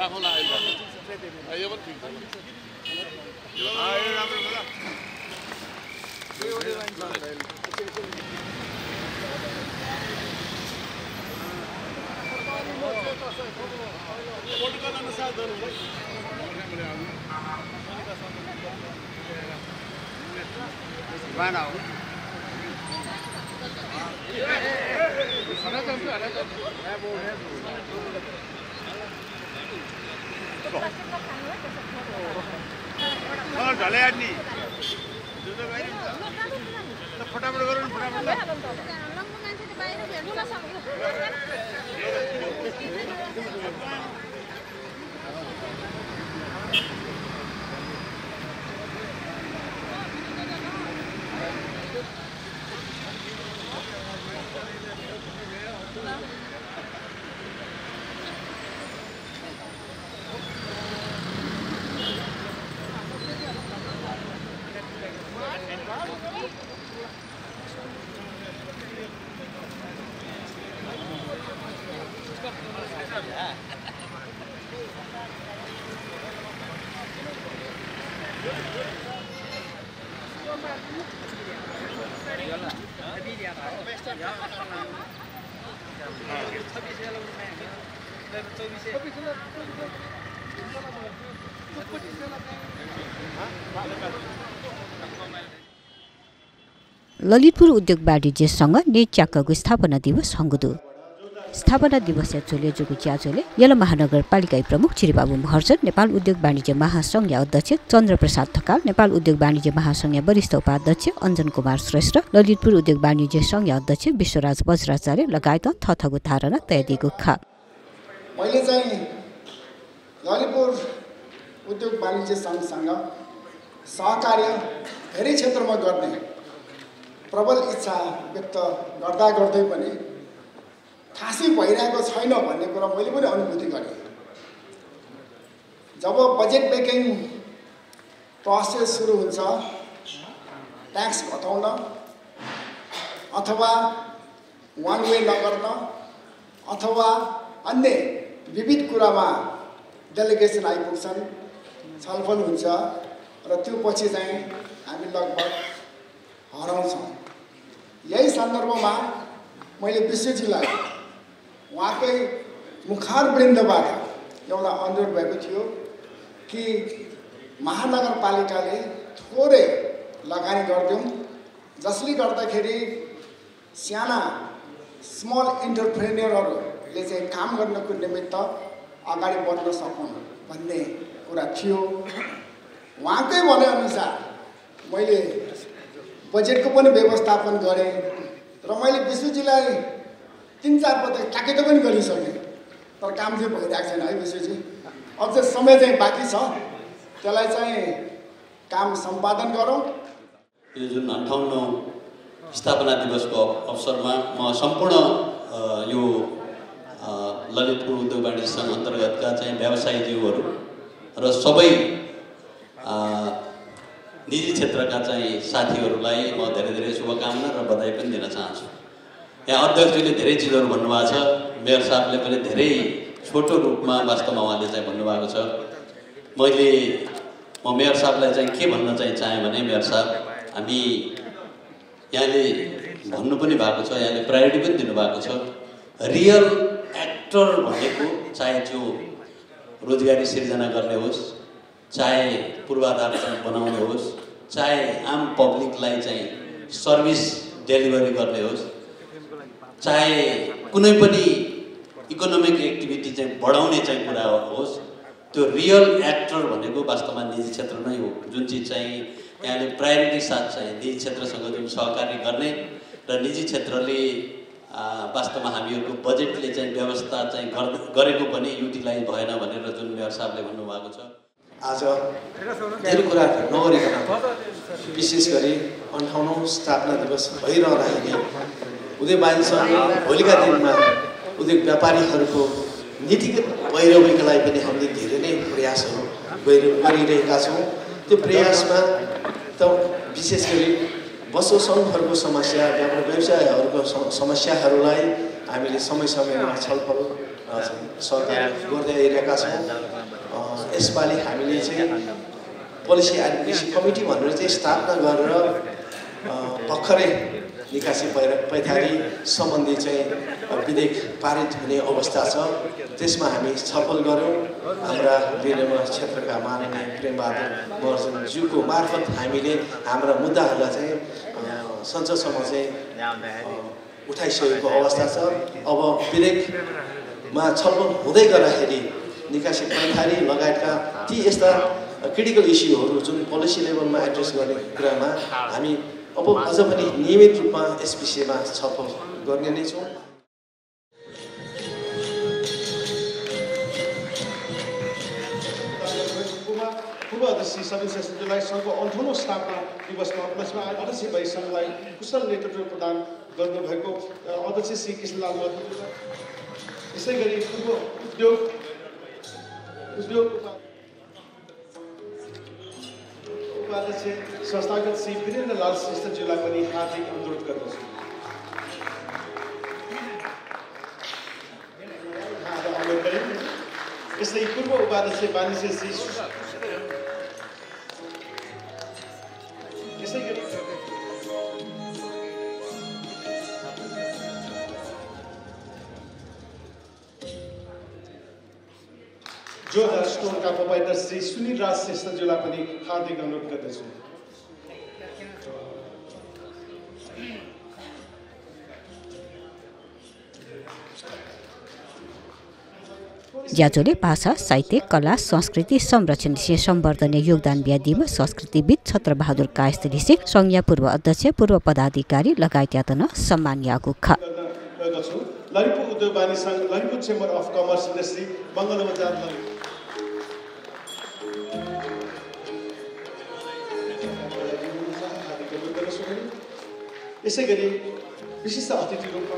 राखौँला अहिले यो पनि ठिक छ यो राम्रो होला पोलिटिकल अनुसार गर्नु बाना हो ढले आड्नी फटाफट गरौँ फटाफट ललितपुर उद्योग वाणिज्यसँग नेच्याकको स्थापना दिवस हंगुदु स्थापना दिवस चोले जुगु च्याचोले यला महानगरपालिका प्रमुख श्रीबाबु महर्जन नेपाल उद्योग वाणिज्य महासंघ अध्यक्ष चन्द्रप्रसाद थकाल नेपाल उद्योग वाणिज्य महासंघ वरिष्ठ उपाध्यक्ष अञ्जन कुमार श्रेष्ठ ललितपुर उद्योग वाणिज्य संघ अध्यक्ष विश्वराज वज्राचार्य लगायत थथगु धारणा तय दिएको खा मैले चाहिँ ललितपुर उद्योग वाणिज्य संघसँग सहकार्य धेरै क्षेत्रमा गर्ने प्रबल इच्छा व्यक्त गर्दा गर्दै पनि खासै भइरहेको छैन भन्ने कुरा मैले पनि अनुभूति गरेँ। जब बजेट मेकिङ प्रोसेस सुरु हुन्छ ट्याक्स घटाउन अथवा वान वे नगर्न अथवा अन्य विविध कुरामा डेलिगेसन आइपुग्छन् छलफल हुन्छ र त्यो पछि चाहिँ हामी लगभग हराउँछौँ। यही सन्दर्भमा मैले विश्वजीलाई उहाँकै मुखारवृन्दबाट एउटा अनुरोध भएको थियो कि महानगरपालिकाले थोरै लगानी गरिदिउँ जसले गर्दाखेरि साना स्मल एन्टरप्रेन्योरहरूले चाहिँ काम गर्नको निमित्त अगाडि बढ्न सकुन् भन्ने कुरा थियो। उहाँकै भनेअनुसार मैले बजेटको पनि व्यवस्थापन गरेँ र मैले विश्वजीलाई 3-4 पटक ताकेतो पनि गरिसकेँ तर काम चाहिँ भइरहेको छैन है विश्वजी। अझ समय चाहिँ बाँकी छ त्यसलाई चाहिँ काम सम्पादन गरौँ। यो जुन 58औं स्थापना दिवसको अवसरमा म सम्पूर्ण यो ललितपुर उद्योग वाणिज्य संघ अन्तर्गतका चाहिँ व्यवसायीज्यूहरू र सबै निजी क्षेत्रका चाहिँ साथीहरूलाई म धेरै धेरै शुभकामना र बधाई पनि दिन चाहन्छु। यहाँ अध्यक्षले धेरै चिजहरू भन्नुभएको छ, मेयर साहबले पनि धेरै छोटो रूपमा वास्तवमा उहाँले चाहिँ भन्नुभएको छ। म मेयर साहबलाई चाहिँ के भन्न चाहिँ चाहेँ भने मेयर साहब हामी यहाँले भन्नु पनि भएको छ, यहाँले प्रायोरिटी पनि दिनुभएको छ। रियल एक्टर भनेको चाहे जो रोजगारी सिर्जना गर्ने होस्, चाहे पूर्वाधार चाहिँ बनाउने होस्, चाहे आम पब्लिकलाई चाहिँ सर्भिस डेलिभरी गर्ने होस्, चाहे कुनै पनि इकोनोमिक एक्टिभिटी चाहिँ बढाउने चाहिँ कुरा होस्, त्यो रियल एक्टर भनेको वास्तवमा निजी क्षेत्र नै हो। जुन चिज चाहिँ यहाँले प्रायोरिटी साथ चाहिँ निजी क्षेत्रसँग जुन सहकार्य गर्ने र निजी क्षेत्रले वास्तवमा हामीहरूको बजेटले चाहिँ व्यवस्था चाहिँ गरेको पनि युटिलाइज भएन भनेर जुन मेयर साहबले भन्नुभएको छ। आज धेरै कुरा नगरिकन विशेष गरी 58औं स्थापना दिवस भइरहँदाखेरि उद्योग वाणिज्य संघ भोलिका दिनमा उद्योग व्यापारीहरूको नीतिगत पैरवीका लागि पनि हामीले धेरै नै प्रयासहरू गरिरहेका छौँ। त्यो प्रयासमा त विशेष गरी बसो सङ्घहरूको समस्या, व्यापार व्यवसायहरूको समस्याहरूलाई हामीले समय समयमा छलफल सरकार गर्दै आइरहेका छौँ। यसपालि हामीले चाहिँ पोलिसी एडभोकेसी कमिटी भनेर चाहिँ स्थापना गरेर भर्खरै निकासी पैठारी सम्बन्धी चाहिँ विधेयक पारित हुने अवस्था छ। त्यसमा हामी छलफल गऱ्यौँ। हाम्रा विनिमय क्षेत्रका माननीय प्रेमबहादुर महर्जनज्यूको मार्फत हामीले हाम्रा मुद्दाहरूलाई चाहिँ संसदसम्म चाहिँ उठाइसकेको अवस्था छ। अब विधेयकमा छलफल हुँदै गर्दाखेरि निकासी पैठारी लगायतका ती यस्ता क्रिटिकल इस्युहरू जुन पोलिसी लेभलमा एड्रेस गर्ने कुरामा हामी अब अझ पनि नियमित रूपमा यस विषयमा छलफल गर्ने नै छौँ। पूर्व अध्यक्ष सबिन श्रेष्ठज्यूलाई सङ्घको 58औं स्थापना दिवसमा उपलक्ष्यमा अध्यक्ष भई सङ्घलाई कुशल नेतृत्व प्रदान गर्नुभएको अध्यक्ष श्री कृष्णलाल महतोज्यूलाई, यसै गरी पूर्व उद्योग उपाध्यक्ष संस्थागत श्री वीरेन्द्रलाल श्रेष्ठज्यूलाई पनि हार्दिक अनुरोध गर्दछु। यसै पूर्व उपाध्यक्ष वाणिज्य श्री यसै गरी जोरदार स्टोरका प्रोपाइटर श्री सुनिल राज श्रेष्ठज्यूलाई पनि हार्दिक अनुरोध गर्दछु। ज्याजोले भाषा, साहित्य, कला, संस्कृति संरक्षण संवर्धन योगदान ब्यादीमा संस्कृतिविद छत्रबहादुर कायस्थ संघीय पूर्व अध्यक्ष, पूर्व पदाधिकारी लगायत यातन सम्मान यागु ख ललितपुर उद्योग वाणिज्य संघ, Lalitpur chamber of commerce industry, Mangalbazar यसै गरी विशिष्ट अतिथि रूपमा